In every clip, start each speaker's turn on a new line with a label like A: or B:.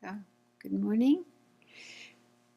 A: So, good morning.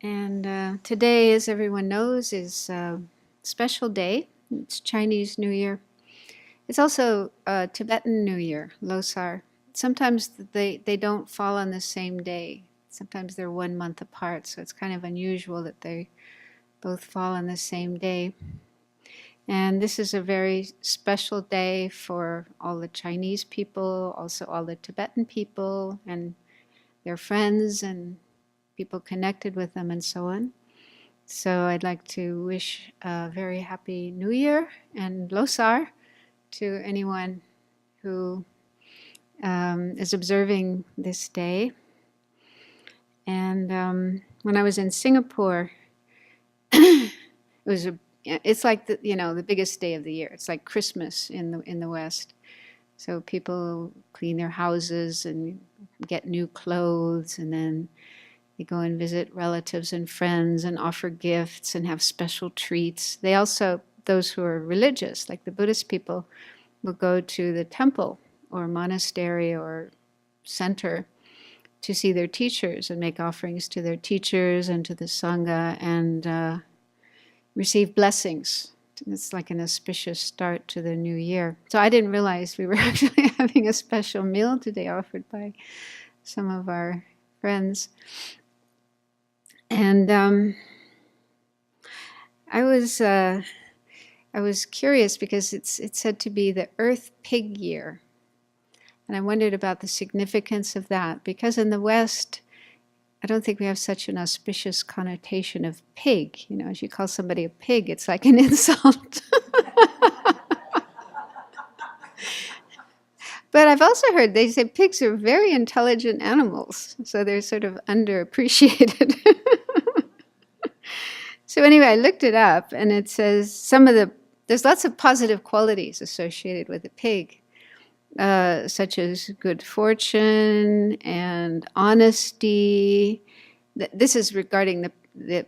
A: And today, as everyone knows, is a special day. It's Chinese New Year. It's also Tibetan New Year, Losar. Sometimes they don't fall on the same day. Sometimes they're 1 month apart, so it's kind of unusual that they both fall on the same day. And this is a very special day for all the Chinese people, also all the Tibetan people and their friends and people connected with them and so on. So I'd like to wish a very happy New Year and Losar to anyone who is observing this day. And when I was in Singapore, it's like the biggest day of the year. It's like Christmas in the West. So people clean their houses and get new clothes, and then they go and visit relatives and friends and offer gifts and have special treats. They also, those who are religious, like the Buddhist people, will go to the temple or monastery or center to see their teachers and make offerings to their teachers and to the Sangha and receive blessings. It's like an auspicious start to the new year. So I didn't realize we were actually having a special meal today offered by some of our friends. And I was curious because it's said to be the Earth Pig Year, and I wondered about the significance of that, because in the West, I don't think we have such an auspicious connotation of pig. As you call somebody a pig, it's like an insult. But I've also heard they say pigs are very intelligent animals, so they're sort of underappreciated. So anyway, I looked it up, and it says there's lots of positive qualities associated with a pig, such as good fortune and honesty. This is regarding the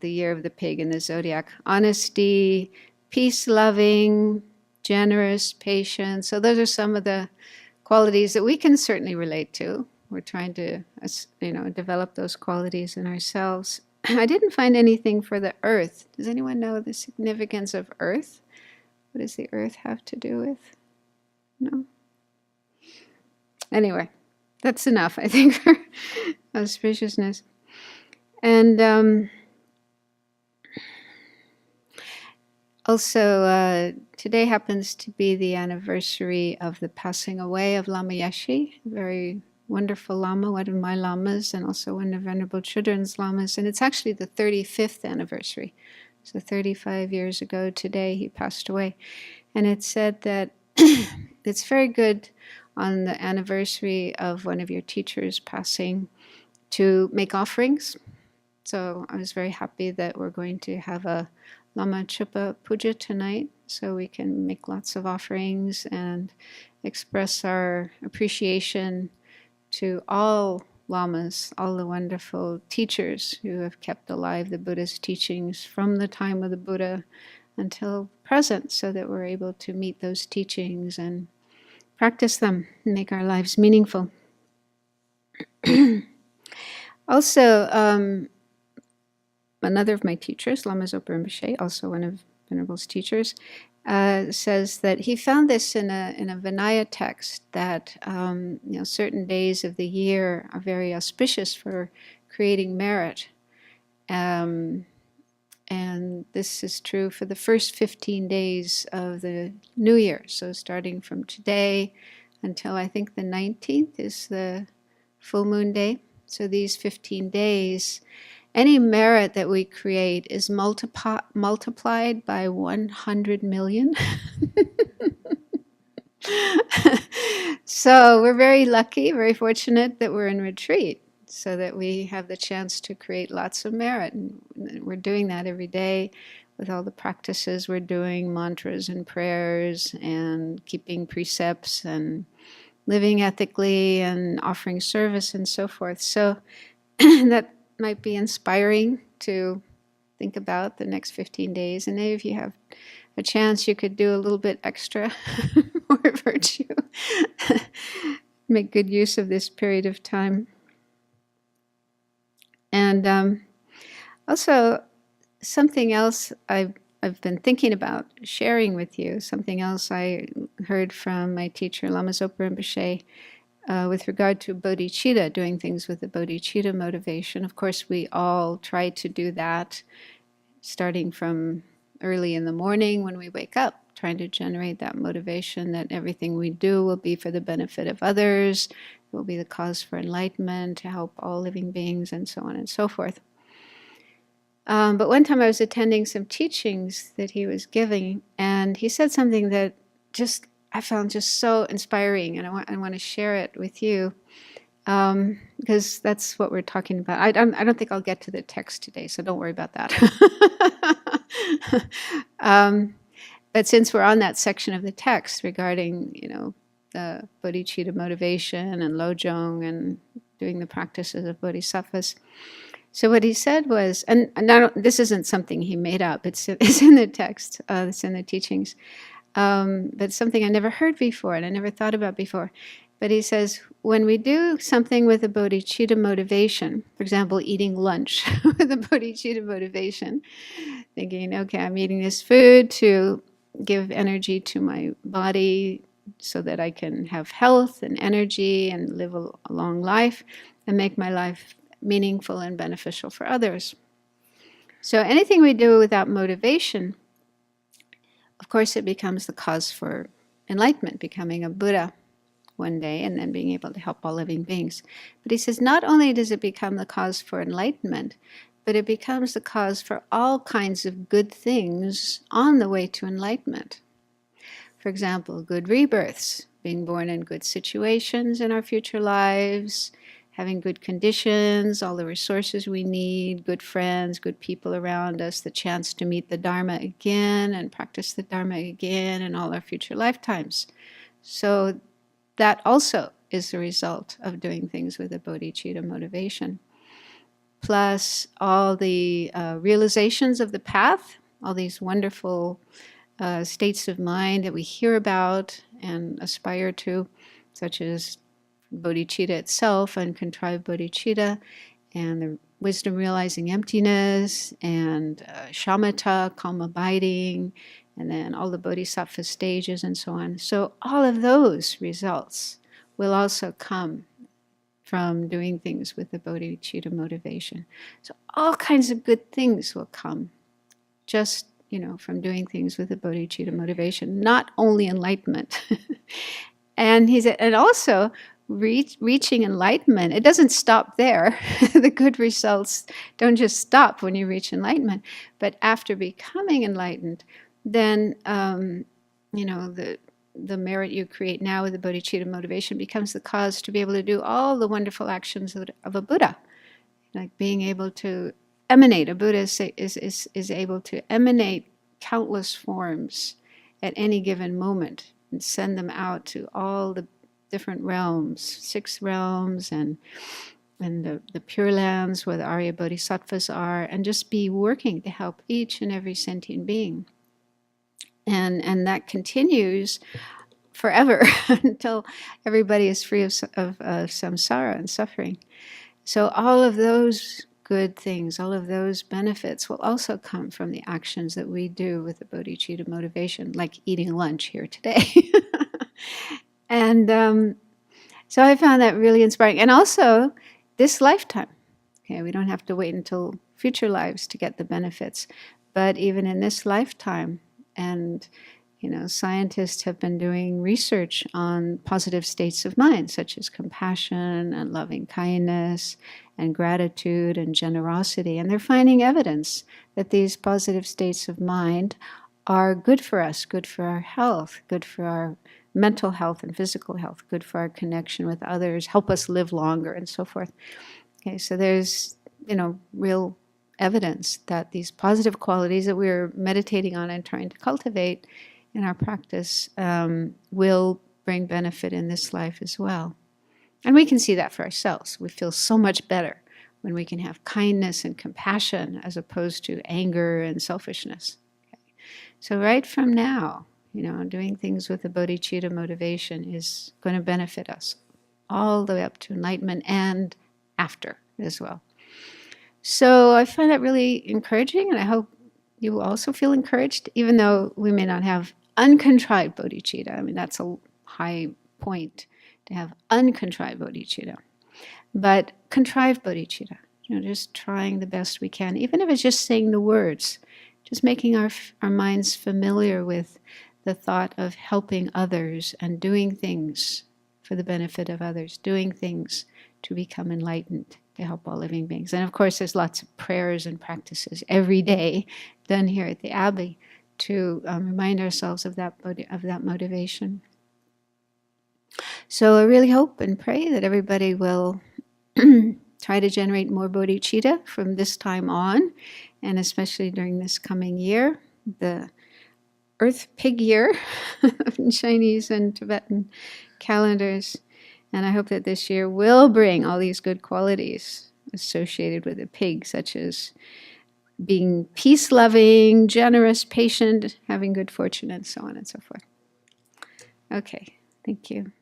A: year of the pig in the zodiac. Honesty, peace-loving, generous, patient. So those are some of the qualities that we can certainly relate to. We're trying to, develop those qualities in ourselves. I didn't find anything for the earth. Does anyone know the significance of earth? What does the earth have to do with? No? Anyway, that's enough, I think, for auspiciousness. And also, today happens to be the anniversary of the passing away of Lama Yeshe, a very wonderful Lama, one of my Lamas, and also one of Venerable Chudren's Lamas. And it's actually the 35th anniversary. So 35 years ago today, he passed away. And it's said that it's very good on the anniversary of one of your teachers passing to make offerings. So I was very happy that we're going to have a Lama Chupa Puja tonight, so we can make lots of offerings and express our appreciation to all Lamas, all the wonderful teachers who have kept alive the Buddha's teachings from the time of the Buddha until present, so that we're able to meet those teachings and practice them and make our lives meaningful. Also, another of my teachers, Lama Zopa Rinpoche, also one of Venerable's teachers, says that he found this in a Vinaya text that certain days of the year are very auspicious for creating merit. And this is true for the first 15 days of the New Year. So starting from today until I think the 19th is the full moon day. So these 15 days, any merit that we create is multiplied by 100 million. So we're very lucky, very fortunate that we're in retreat, so that we have the chance to create lots of merit. And we're doing that every day with all the practices we're doing, mantras and prayers and keeping precepts and living ethically and offering service and so forth. So that might be inspiring to think about the next 15 days. And maybe if you have a chance, you could do a little bit extra more virtue. Make good use of this period of time. And also, something else I've been thinking about sharing with you, something else I heard from my teacher, Lama Zopa Rinpoche, with regard to bodhicitta, doing things with the bodhicitta motivation. Of course, we all try to do that, starting from early in the morning when we wake up, trying to generate that motivation that everything we do will be for the benefit of others, will be the cause for enlightenment, to help all living beings, and so on and so forth. But one time I was attending some teachings that he was giving, and he said something that I found just so inspiring, and I want to share it with you, because that's what we're talking about. I don't think I'll get to the text today, so don't worry about that. But since we're on that section of the text regarding, the bodhicitta motivation and lojong and doing the practices of bodhisattvas, so what he said was, and this isn't something he made up, it's in the text, it's in the teachings, but something I never heard before and I never thought about before. But he says, when we do something with a bodhicitta motivation, for example, eating lunch with a bodhicitta motivation, thinking, okay, I'm eating this food to give energy to my body so that I can have health and energy and live a long life and make my life meaningful and beneficial for others. So anything we do without motivation, of course, it becomes the cause for enlightenment, becoming a Buddha one day and then being able to help all living beings. But he says not only does it become the cause for enlightenment, but it becomes the cause for all kinds of good things on the way to enlightenment. For example, good rebirths, being born in good situations in our future lives, having good conditions, all the resources we need, good friends, good people around us, the chance to meet the Dharma again and practice the Dharma again in all our future lifetimes. So that also is the result of doing things with a bodhicitta motivation. Plus all the realizations of the path, all these wonderful states of mind that we hear about and aspire to, such as bodhicitta itself, uncontrived bodhicitta, and the wisdom realizing emptiness, and shamatha, calm abiding, and then all the bodhisattva stages and so on. So all of those results will also come from doing things with the bodhicitta motivation. So all kinds of good things will come just, from doing things with the bodhicitta motivation, not only enlightenment. And he said, and also reaching enlightenment, it doesn't stop there. The good results don't just stop when you reach enlightenment, but after becoming enlightened, then the merit you create now with the bodhicitta motivation becomes the cause to be able to do all the wonderful actions of a Buddha, like being able to emanate. A Buddha is able to emanate countless forms at any given moment and send them out to all the different realms, 6 realms, and the Pure Lands where the Arya Bodhisattvas are, and just be working to help each and every sentient being. And that continues forever until everybody is free of samsara and suffering. So all of those good things, all of those benefits will also come from the actions that we do with the bodhicitta motivation, like eating lunch here today. And so I found that really inspiring. And also, this lifetime. Okay, we don't have to wait until future lives to get the benefits. But even in this lifetime, and scientists have been doing research on positive states of mind, such as compassion and loving kindness and gratitude and generosity. And they're finding evidence that these positive states of mind are good for us, good for our health, good for our mental health and physical health, good for our connection with others, help us live longer, and so forth. Okay, so there's, real evidence that these positive qualities that we're meditating on and trying to cultivate in our practice will bring benefit in this life as well. And we can see that for ourselves. We feel so much better when we can have kindness and compassion as opposed to anger and selfishness. Okay. So right from now, doing things with the bodhicitta motivation is going to benefit us all the way up to enlightenment and after as well. So I find that really encouraging, and I hope you will also feel encouraged, even though we may not have uncontrived bodhicitta. I mean, that's a high point to have uncontrived bodhicitta. But contrived bodhicitta, just trying the best we can, even if it's just saying the words, just making our minds familiar with the thought of helping others and doing things for the benefit of others, doing things to become enlightened, to help all living beings. And of course, there's lots of prayers and practices every day done here at the Abbey to remind ourselves of that motivation. So I really hope and pray that everybody will try to generate more bodhicitta from this time on, and especially during this coming year, the Earth Pig Year in Chinese and Tibetan calendars. And I hope that this year will bring all these good qualities associated with a pig, such as being peace-loving, generous, patient, having good fortune, and so on and so forth. Okay, thank you.